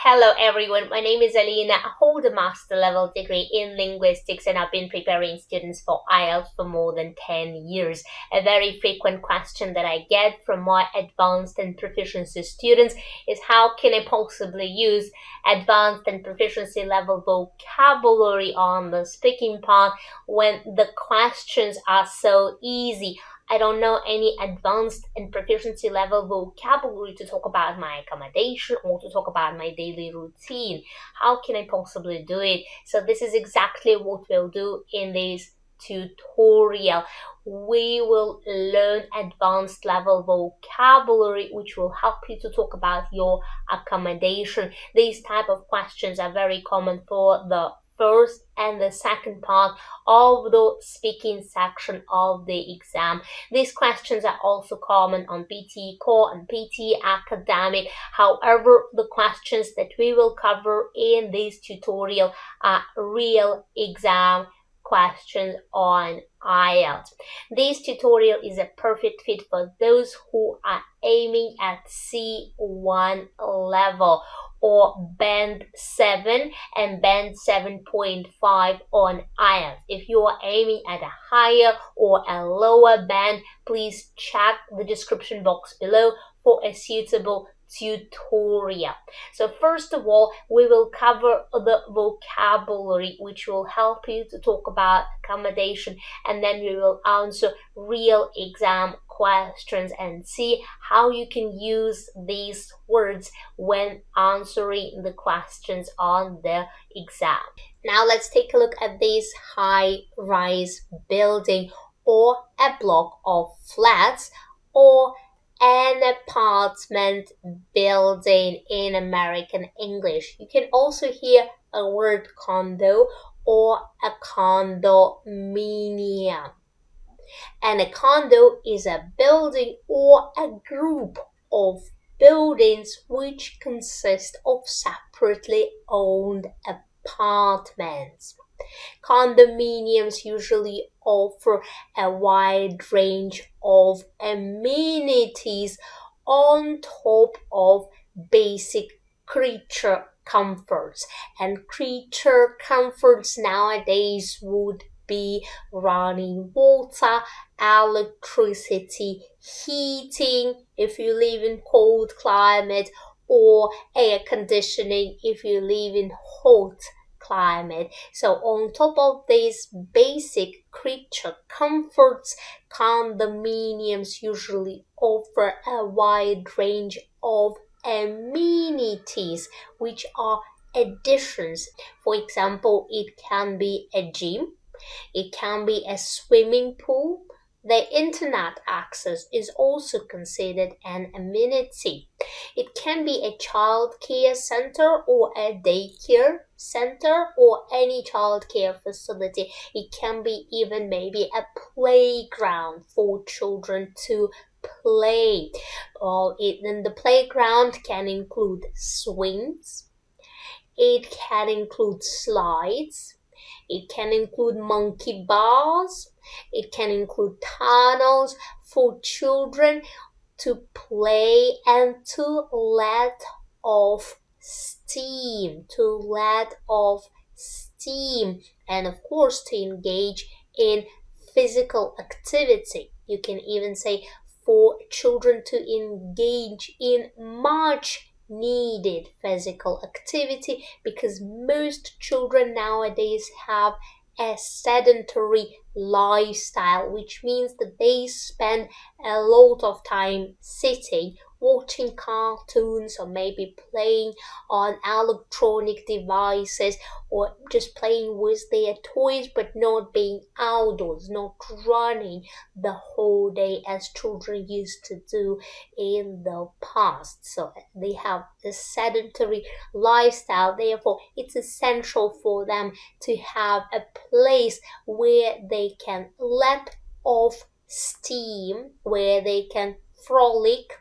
Hello everyone, my name is Alina. I hold a master level degree in linguistics and I've been preparing students for IELTS for more than 10 years. A very frequent question that I get from my advanced and proficiency students is how can I possibly use advanced and proficiency level vocabulary on the speaking part when the questions are so easy. I don't know any advanced and proficiency level vocabulary to talk about my accommodation or to talk about my daily routine. How can I possibly do it? So this is exactly what we'll do in this tutorial. We will learn advanced level vocabulary which will help you to talk about your accommodation. These type of questions are very common for the first and the second part of the speaking section of the exam. These questions are also common on PT Core and PT Academic. However, the questions that we will cover in this tutorial are real exam questions on IELTS. This tutorial is a perfect fit for those who are aiming at C1 level or band 7 and band 7.5 on IELTS. If you are aiming at a higher or a lower band, please check the description box below for a suitable tutorial. So first of all, we will cover the vocabulary which will help you to talk about accommodation, and then we will answer real exam questions and see how you can use these words when answering the questions on the exam. Now let's take a look at this high-rise building or a block of flats or an apartment building in American English. You can also hear a word condo or a condominium. And a condo is a building or a group of buildings which consist of separately owned apartments. Condominiums usually offer a wide range of amenities on top of basic creature comforts. And creature comforts nowadays would be running water, electricity, heating if you live in cold climate, or air conditioning if you live in hot climate. So on top of these basic creature comforts, condominiums usually offer a wide range of amenities which are additions. For example, it can be a gym, it can be a swimming pool. The internet access is also considered an amenity. It can be a child care center or a daycare center or any child care facility. It can be even maybe a playground for children to play. Then the playground can include swings. It can include slides. It can include monkey bars. It can include tunnels for children to play and to let off steam. And of course to engage in physical activity. You can even say for children to engage in much needed physical activity, because most children nowadays have a sedentary lifestyle, which means that they spend a lot of time sitting, watching cartoons, or maybe playing on electronic devices, or just playing with their toys, but not being outdoors, not running the whole day as children used to do in the past. So they have a sedentary lifestyle. Therefore, it's essential for them to have a place where they can let off steam, where they can frolic,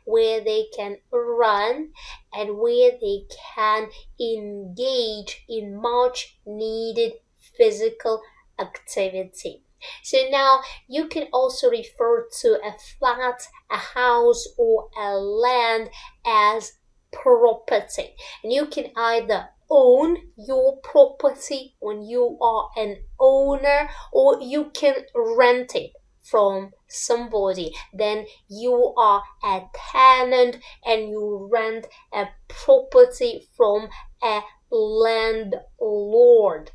where they can run, and where they can engage in much needed physical activity. So now you can also refer to a flat, a house, or a land as property. And you can either own your property when you are an owner, or you can rent it from somebody. Then you are a tenant and you rent a property from a landlord.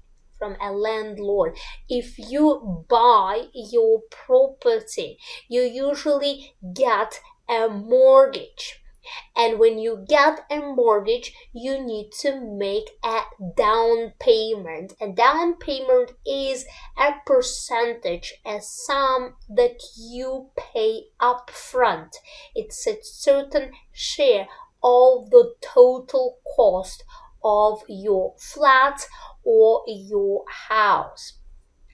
If you buy your property, you usually get a mortgage. And when you get a mortgage, you need to make a down payment. A down payment is a percentage, a sum that you pay up front. It's a certain share of the total cost of your flat or your house.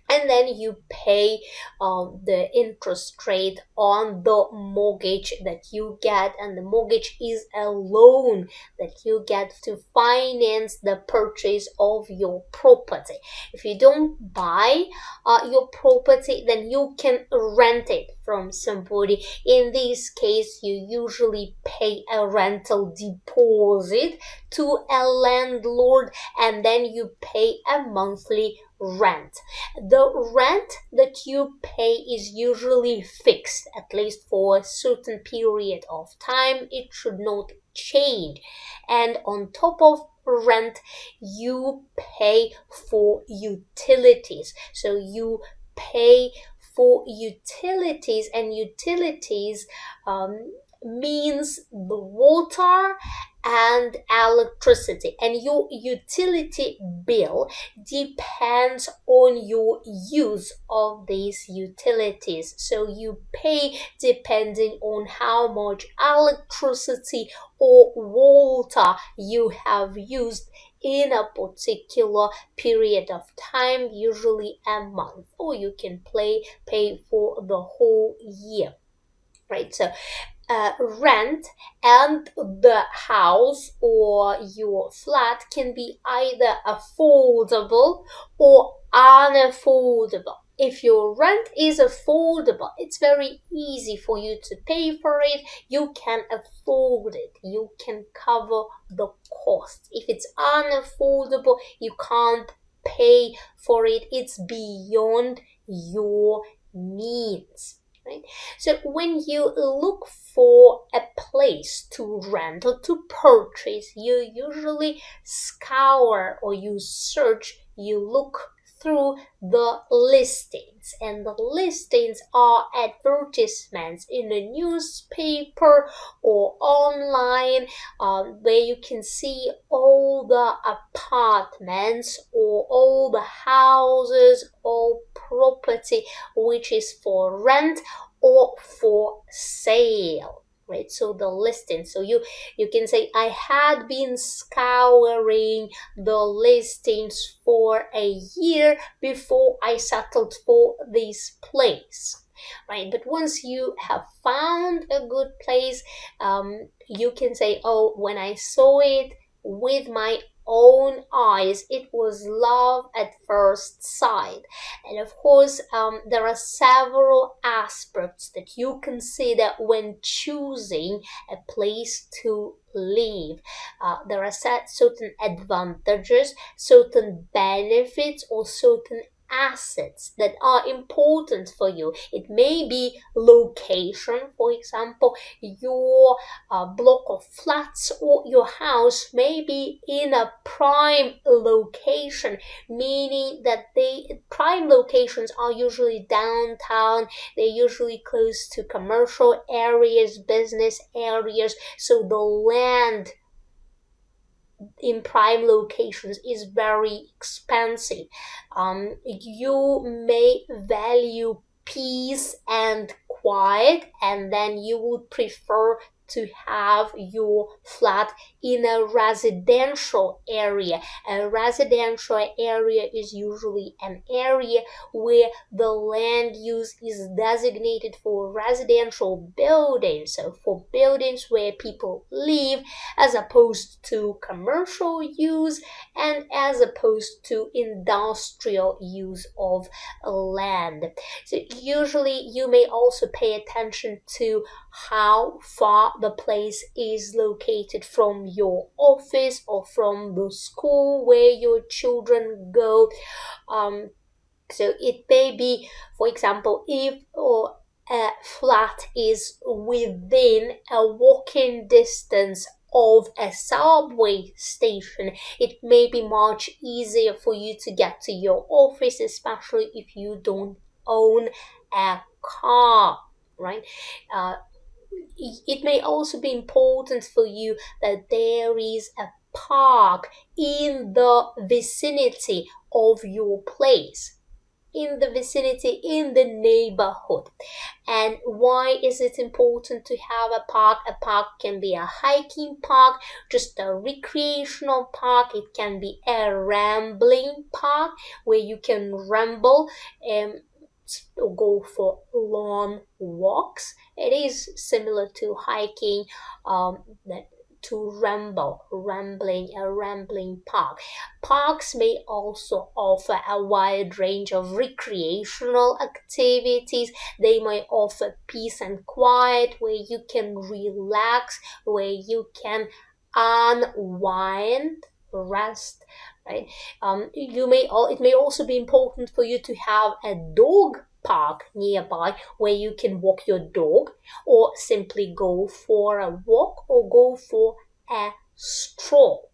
And then you pay the interest rate on the mortgage that you get, and the mortgage is a loan that you get to finance the purchase of your property. If you don't buy your property, then you can rent it from somebody. In this case, you usually pay a rental deposit to a landlord, and then you pay a monthly rent. The rent that you pay is usually fixed, at least for a certain period of time. It should not change. And on top of rent, you pay for utilities. So you pay for utilities, and utilities means the water and electricity, and your utility bill depends on your use of these utilities. So you pay depending on how much electricity or water you have used in a particular period of time, usually a month, or you can pay for the whole year. Right, so rent and the house or your flat can be either affordable or unaffordable. If your rent is affordable, it's very easy for you to pay for it. You can afford it. You can cover the cost. If it's unaffordable, you can't pay for it. It's beyond your means. Right? So when you look for a place to rent or to purchase, you usually scour or you search, you look through the listings, and the listings are advertisements in a newspaper or online, where you can see all the apartments or all the houses or property which is for rent or for sale. Right, so the listing. So you can say, I had been scouring the listings for a year before I settled for this place. Right, but once you have found a good place, you can say, oh, when I saw it with my own eyes, it was love at first sight. And of course, there are several aspects that you consider when choosing a place to live. There are certain advantages, certain benefits, or certain assets that are important for you. It may be location, for example, your block of flats or your house may be in a prime location, meaning that prime locations are usually downtown, they're usually close to commercial areas, business areas, so the land in prime locations is very expensive. You may value peace and quiet, and then you would prefer to have your flat in a residential area. A residential area is usually an area where the land use is designated for residential buildings, so for buildings where people live, as opposed to commercial use and as opposed to industrial use of land. So usually you may also pay attention to how far the place is located from your office or from the school where your children go. So it may be, for example, if a flat is within a walking distance of a subway station, it may be much easier for you to get to your office, especially if you don't own a car, right? It may also be important for you that there is a park in the vicinity of your place, in the vicinity, in the neighborhood. And why is it important to have a park? A park can be a hiking park, just a recreational park. It can be a rambling park where you can ramble and go for long walks. It is similar to hiking, to a rambling park. Parks may also offer a wide range of recreational activities. They may offer peace and quiet, where you can relax, where you can unwind, rest, right? It may also be important for you to have a dog park nearby where you can walk your dog, or simply go for a walk, or go for a stroll.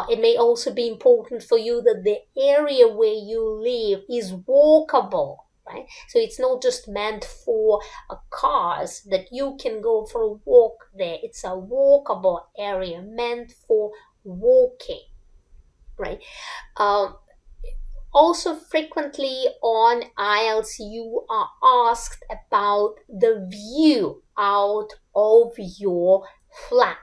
It may also be important for you that the area where you live is walkable, right? So it's not just meant for cars, that you can go for a walk there. It's a walkable area meant for walking, right? Also, frequently on IELTS, you are asked about the view out of your flat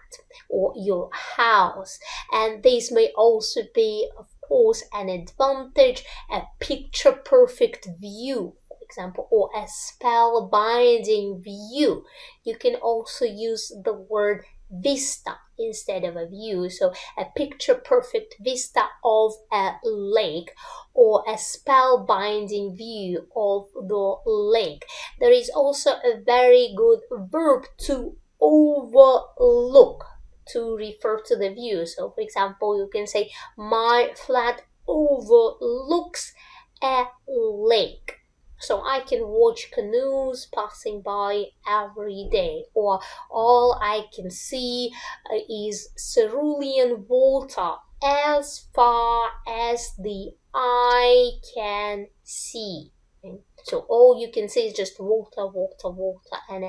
or your house, and this may also be, of course, an advantage, a picture-perfect view, for example, or a spellbinding view. You can also use the word vista instead of a view, so a picture-perfect vista of a lake, or a spellbinding view of the lake. There is also a very good verb, to overlook, to refer to the view. So, for example, you can say, my flat overlooks a lake. So I can watch canoes passing by every day, or all I can see is cerulean water as far as the eye can see. So all you can see is just water, water, water, and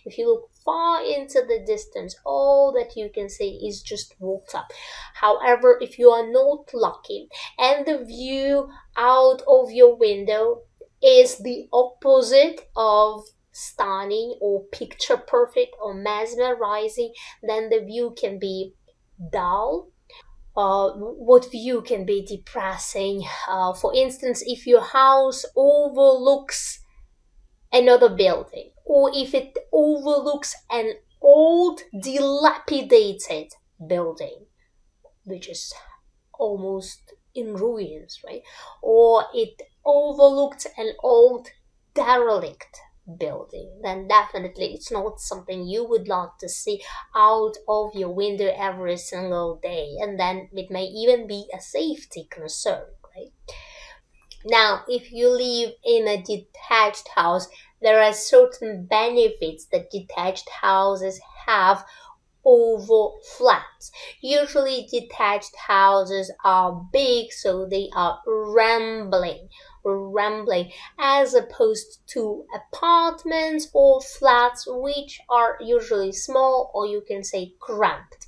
if you look far into the distance, all that you can see is just water. However, if you are not lucky and the view out of your window is the opposite of stunning or picture perfect or mesmerizing, then the view can be dull. What view can be depressing? For instance, if your house overlooks another building, or if it overlooks an old dilapidated building, which is almost in ruins, right? Or it overlooked an old derelict building, then definitely it's not something you would like to see out of your window every single day, and then it may even be a safety concern, right? Now, if you live in a detached house, there are certain benefits that detached houses have over flats. Usually detached houses are big, so they are rambling, as opposed to apartments or flats, which are usually small, or you can say cramped.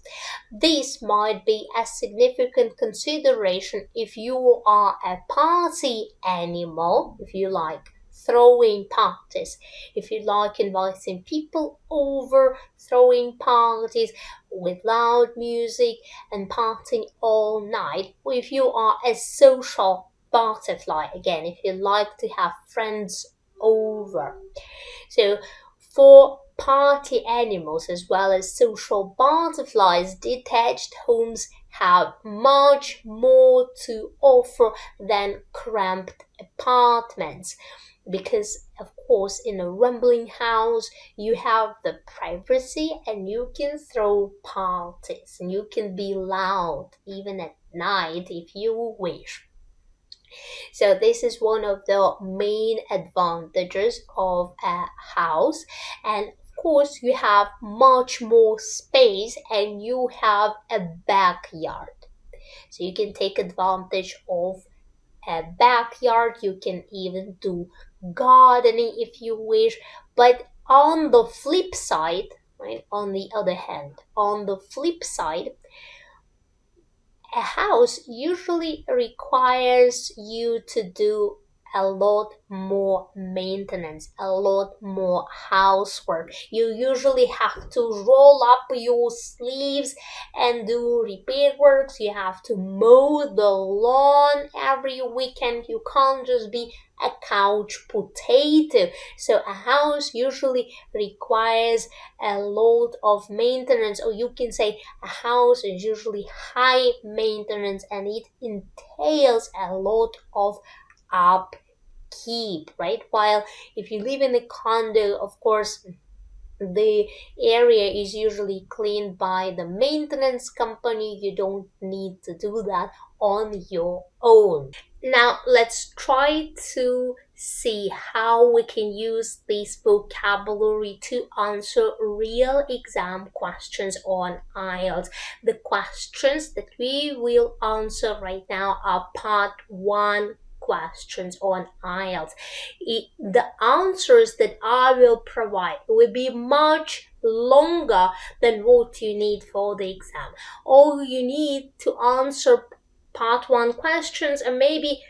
This might be a significant consideration if you are a party animal, if you like throwing parties, if you like inviting people over, throwing parties with loud music and partying all night, or if you are a social butterfly, again, if you like to have friends over. So for party animals as well as social butterflies, detached homes have much more to offer than cramped apartments. because of course in a rambling house you have the privacy and you can throw parties and you can be loud even at night if you wish. So this is one of the main advantages of a house. And of course you have much more space and you have a backyard. So you can take advantage of a backyard. You can even do gardening if you wish. But on the flip side, right, on the other hand, on the flip side, a house usually requires you to do a lot more maintenance, a lot more housework. You usually have to roll up your sleeves and do repair works. You have to mow the lawn every weekend. You can't just be a couch potato. So a house usually requires a lot of maintenance, or you can say a house is usually high maintenance and it entails a lot of upkeep, right? While if you live in a condo, of course, the area is usually cleaned by the maintenance company. You don't need to do that on your own. Now let's try to see how we can use this vocabulary to answer real exam questions on IELTS. The questions that we will answer right now are part 1 questions on IELTS. The answers that I will provide will be much longer than what you need for the exam. All you need to answer part 1 questions and maybe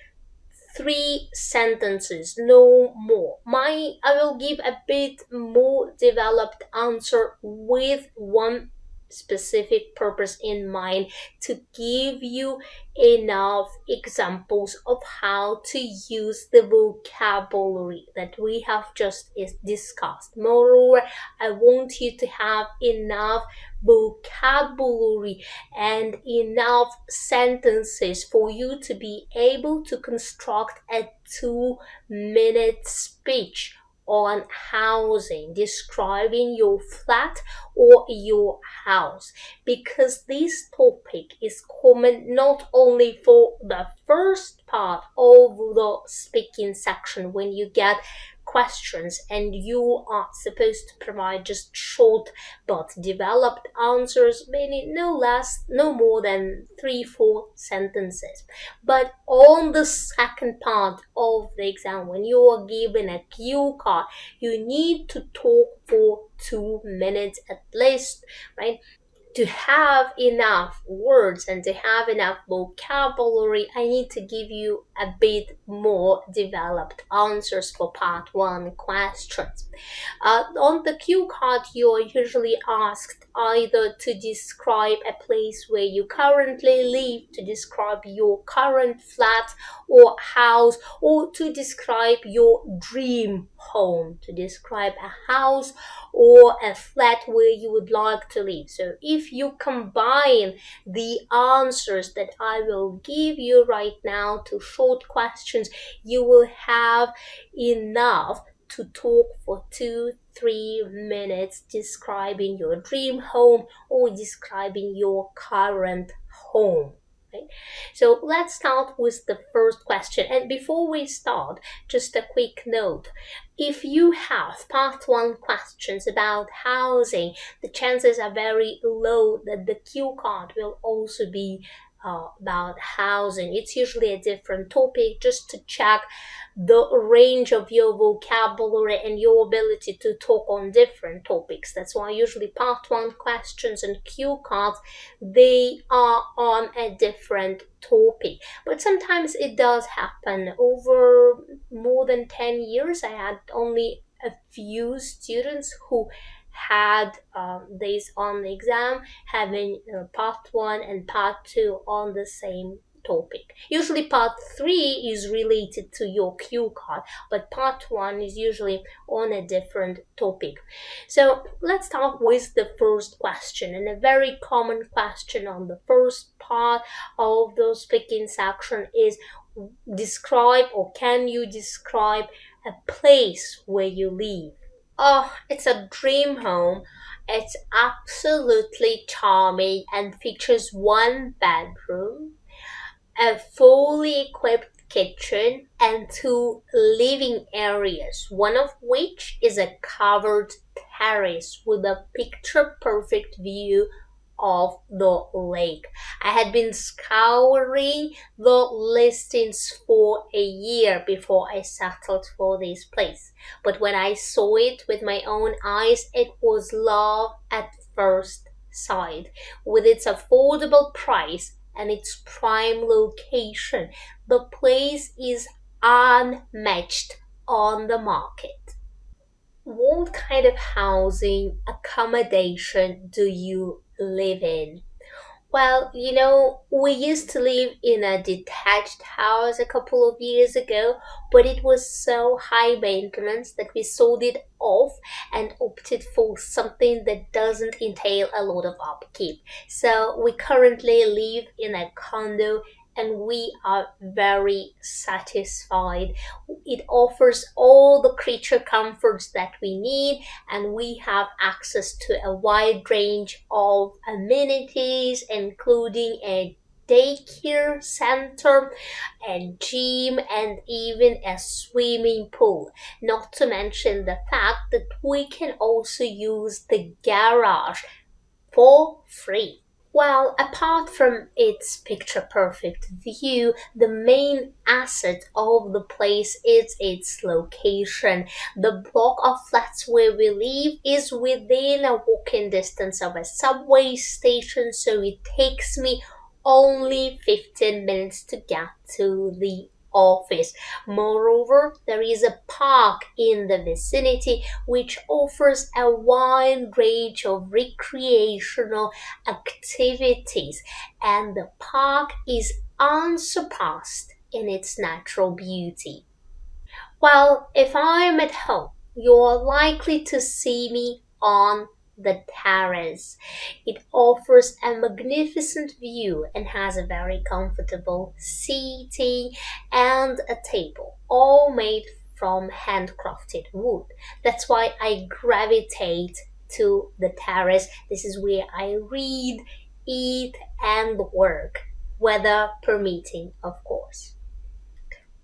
3 sentences, no more. I will give a bit more developed answer with one specific purpose in mind, to give you enough examples of how to use the vocabulary that we have just discussed. Moreover, I want you to have enough vocabulary and enough sentences for you to be able to construct a 2-minute speech on housing, describing your flat or your house, because this topic is common not only for the first part of the speaking section when you get questions and you are supposed to provide just short but developed answers, meaning no more than 3-4 sentences. But on the second part of the exam, when you are given a cue card, you need to talk for 2 minutes at least, right? To have enough words and to have enough vocabulary, I need to give you a bit more developed answers for part 1 questions. On the cue card, you are usually asked either to describe a place where you currently live, to describe your current flat or house, or to describe your dream home, to describe a house or a flat where you would like to live. So if you combine the answers that I will give you right now to short questions, you will have enough to talk for 2-3 minutes describing your dream home or describing your current home. Okay? So let's start with the first question. And before we start, just a quick note. If you have part 1 questions about housing, the chances are very low that the cue card will also be about housing. It's usually a different topic, just to check the range of your vocabulary and your ability to talk on different topics. That's why usually part 1 questions and cue cards, they are on a different topic. But sometimes it does happen. Over more than 10 years, I had only a few students who had this on the exam, having part 1 and part 2 on the same topic. Usually part 3 is related to your cue card, but part 1 is usually on a different topic. So let's start with the first question, and a very common question on the first part of the speaking section is describe, or can you describe, a place where you live. Oh, it's a dream home. It's absolutely charming and features one bedroom, a fully equipped kitchen, and two living areas, one of which is a covered terrace with a picture perfect view of the lake. I had been scouring the listings for a year before I settled for this place. But when I saw it with my own eyes, it was love at first sight. With its affordable price and its prime location, the place is unmatched on the market. What kind of housing accommodation do you live in? Well, we used to live in a detached house a couple of years ago, but it was so high maintenance that we sold it off and opted for something that doesn't entail a lot of upkeep. So we currently live in a condo and we are very satisfied. It offers all the creature comforts that we need, and we have access to a wide range of amenities, including a daycare center, a gym, and even a swimming pool. Not to mention the fact that we can also use the garage for free. Well, apart from its picture perfect view, the main asset of the place is its location. The block of flats where we live is within a walking distance of a subway station, so it takes me only 15 minutes to get to the office. Moreover, there is a park in the vicinity which offers a wide range of recreational activities, and the park is unsurpassed in its natural beauty. Well, if I'm at home, you're likely to see me on the terrace. It offers a magnificent view and has a very comfortable seating and a table, all made from handcrafted wood. That's why I gravitate to the terrace. This is where I read, eat, and work, weather permitting, of course.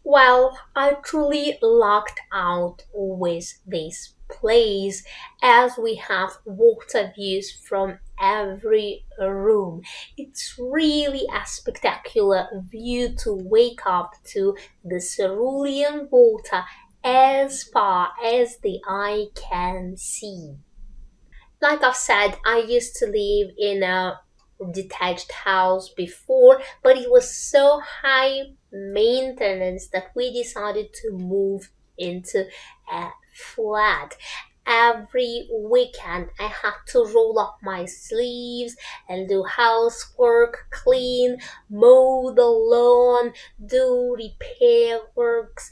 Well, I truly lucked out with this place as we have water views from every room. It's really a spectacular view to wake up to the cerulean water as far as the eye can see. Like I've said, I used to live in a detached house before, but it was so high maintenance that we decided to move into a flat. Every weekend, I had to roll up my sleeves and do housework, clean, mow the lawn, do repair works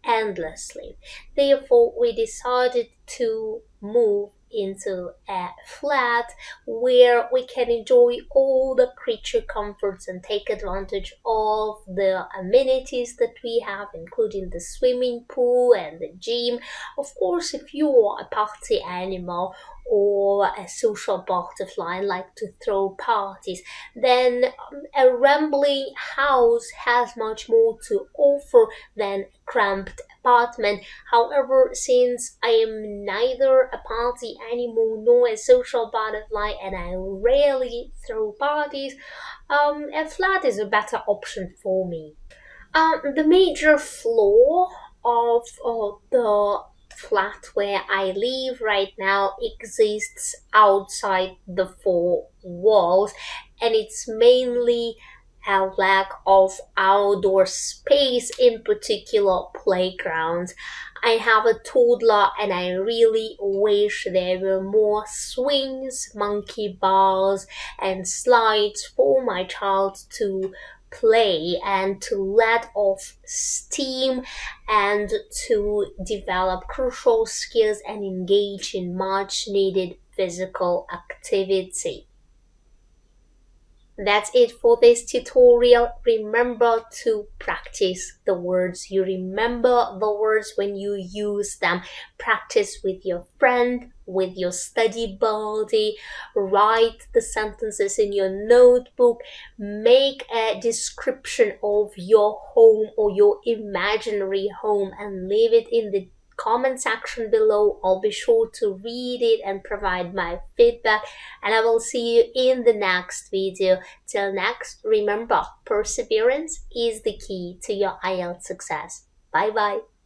endlessly. Therefore, we decided to move into a flat where we can enjoy all the creature comforts and take advantage of the amenities that we have, including the swimming pool and the gym. Of course, if you are a party animal or a social butterfly and like to throw parties, then a rambling house has much more to offer than a cramped apartment. However, since I am neither a party animal nor a social butterfly and I rarely throw parties, a flat is a better option for me. The major flaw of the flat where I live right now exists outside the four walls, and it's mainly a lack of outdoor space, in particular playgrounds. I have a toddler and I really wish there were more swings, monkey bars, and slides for my child to play and to let off steam and to develop crucial skills and engage in much needed physical activity. That's it for this tutorial. Remember to practice the words. You remember the words when you use them. Practice with your friend, with your study buddy. Write the sentences in your notebook. Make a description of your home or your imaginary home and leave it in the comment section below. I'll be sure to read it and provide my feedback, and I will see you in the next video. Till next, remember, perseverance is the key to your IELTS success. Bye bye.